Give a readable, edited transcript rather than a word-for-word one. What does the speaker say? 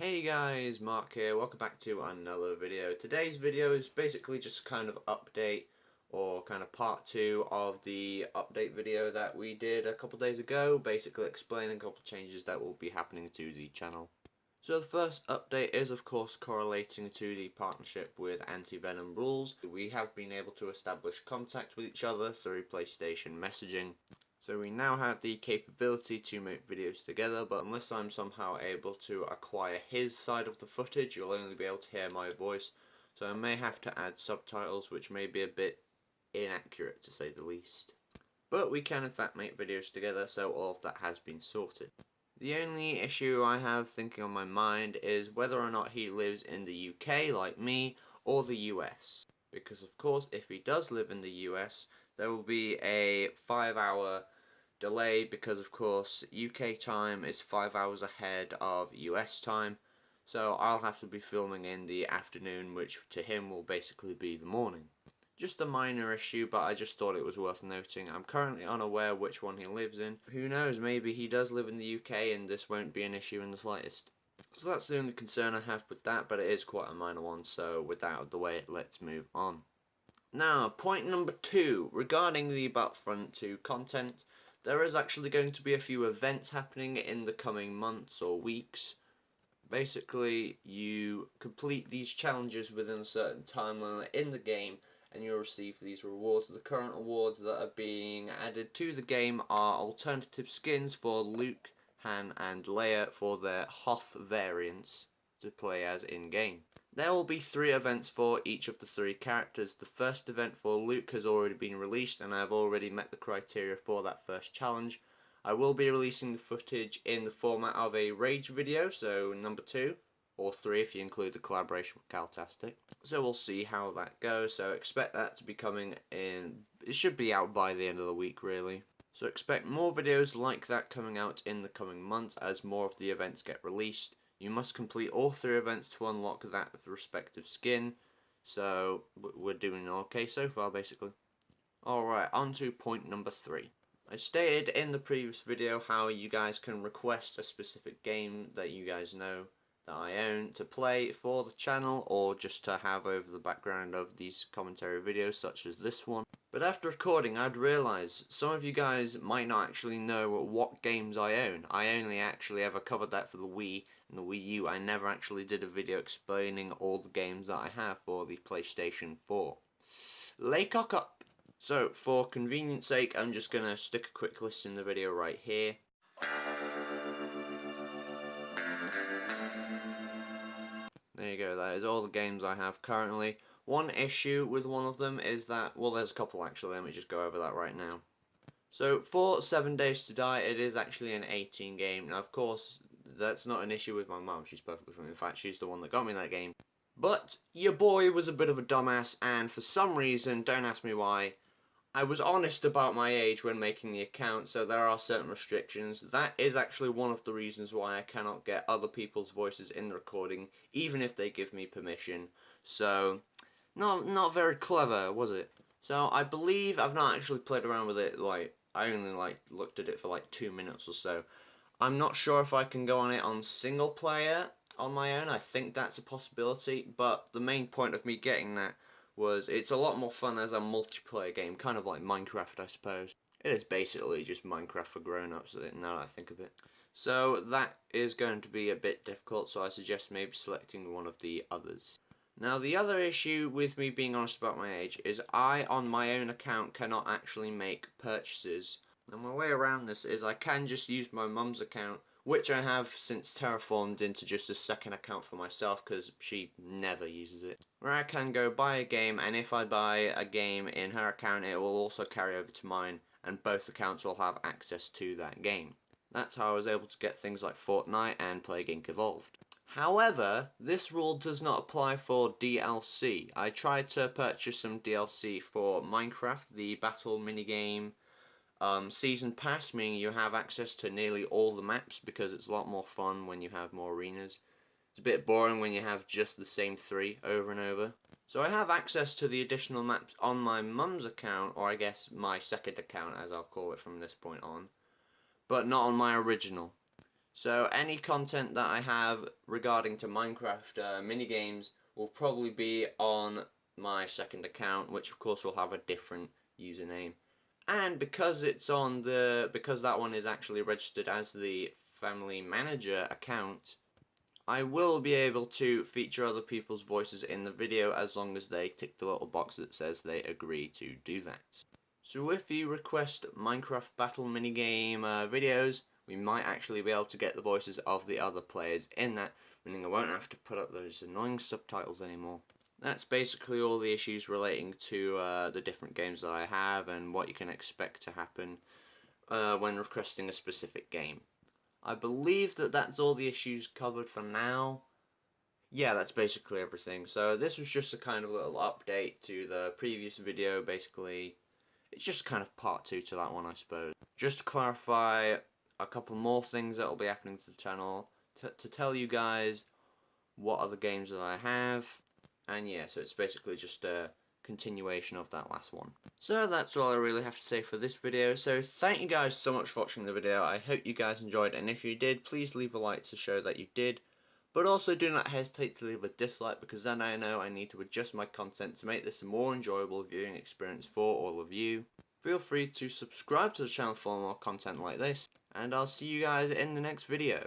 Hey guys, Mark here, welcome back to another video. Today's video is basically just kind of update or kind of part 2 of the update video that we did a couple days ago, basically explaining a couple changes that will be happening to the channel. So the first update is of course correlating to the partnership with Anti-Venom Rules. We have been able to establish contact with each other through PlayStation messaging. So we now have the capability to make videos together, but unless I'm somehow able to acquire his side of the footage, you'll only be able to hear my voice. So I may have to add subtitles, which may be a bit inaccurate to say the least. But we can in fact make videos together, so all of that has been sorted. The only issue I have thinking on my mind is whether or not he lives in the UK like me, or the US. Because of course, if he does live in the US, there will be a 5-hour delay because of course UK time is 5 hours ahead of US time, so I'll have to be filming in the afternoon, which to him will basically be the morning. Just a minor issue, but I just thought it was worth noting. I'm currently unaware which one he lives in. Who knows, maybe he does live in the UK and this won't be an issue in the slightest. So that's the only concern I have with that, but it is quite a minor one, so with that out of the way, let's move on. Now, point number 2, regarding the Battlefront 2 content. There is actually going to be a few events happening in the coming months or weeks. Basically, you complete these challenges within a certain time limit in the game and you'll receive these rewards. The current awards that are being added to the game are alternative skins for Luke, Han and Leia for their Hoth variants to play as in-game. There will be 3 events for each of the 3 characters. The first event for Luke has already been released and I have already met the criteria for that first challenge. I will be releasing the footage in the format of a Rage video, so number 2, or 3 if you include the collaboration with Caltastic. So we'll see how that goes, so expect that to be coming in, it should be out by the end of the week really. So expect more videos like that coming out in the coming months as more of the events get released. You must complete all 3 events to unlock that respective skin, so we're doing okay so far basically. Alright, on to point number 3. I stated in the previous video how you guys can request a specific game that you guys know that I own to play for the channel, or just to have over the background of these commentary videos such as this one. But after recording I'd realise some of you guys might not actually know what games I own. I only actually ever covered that for the Wii and the Wii U. I never actually did a video explaining all the games that I have for the PlayStation 4. Lay cock up! So for convenience sake I'm just going to stick a quick list in the video right here. There you go, that is all the games I have currently. One issue with one of them is that, well there's a couple actually, let me just go over that right now. So for 7 Days to Die it is actually an 18 game. Now of course that's not an issue with my mum, she's perfectly fine. In fact she's the one that got me that game. But your boy was a bit of a dumbass and for some reason, don't ask me why, I was honest about my age when making the account, so there are certain restrictions. That is actually one of the reasons why I cannot get other people's voices in the recording, even if they give me permission. So, not very clever, was it? So, I believe I've not actually played around with it, I only looked at it for 2 minutes or so. I'm not sure if I can go on it on single player on my own. I think that's a possibility, but the main point of me getting that was it's a lot more fun as a multiplayer game, kind of like Minecraft I suppose. It is basically just Minecraft for grown-ups now that I think of it. So that is going to be a bit difficult, so I suggest maybe selecting one of the others. Now the other issue with me being honest about my age is I on my own account cannot actually make purchases. And my way around this is I can just use my mum's account, which I have since terraformed into just a second account for myself because she never uses it, where I can go buy a game, and if I buy a game in her account it will also carry over to mine and both accounts will have access to that game. That's how I was able to get things like Fortnite and Plague Inc. Evolved. However, this rule does not apply for DLC. I tried to purchase some DLC for Minecraft, the battle minigame season pass, meaning you have access to nearly all the maps because it's a lot more fun when you have more arenas. It's a bit boring when you have just the same 3 over and over. So I have access to the additional maps on my mum's account, or I guess my second account as I'll call it from this point on, but not on my original. So any content that I have regarding to Minecraft minigames will probably be on my second account, which of course will have a different username. And because that one is actually registered as the Family Manager account, I will be able to feature other people's voices in the video as long as they tick the little box that says they agree to do that. So if you request Minecraft Battle minigame videos, we might actually be able to get the voices of the other players in that, meaning I won't have to put up those annoying subtitles anymore. That's basically all the issues relating to the different games that I have and what you can expect to happen when requesting a specific game. I believe that that's all the issues covered for now. Yeah, that's basically everything. So this was just a kind of little update to the previous video, basically. It's just kind of part 2 to that one, I suppose. Just to clarify a couple more things that will be happening to the channel, to tell you guys what other games that I have, and yeah, so it's basically just a continuation of that last one. So that's all I really have to say for this video, so thank you guys so much for watching the video. I hope you guys enjoyed, and if you did, please leave a like to show that you did. But also do not hesitate to leave a dislike, because then I know I need to adjust my content to make this a more enjoyable viewing experience for all of you. Feel free to subscribe to the channel for more content like this, and I'll see you guys in the next video.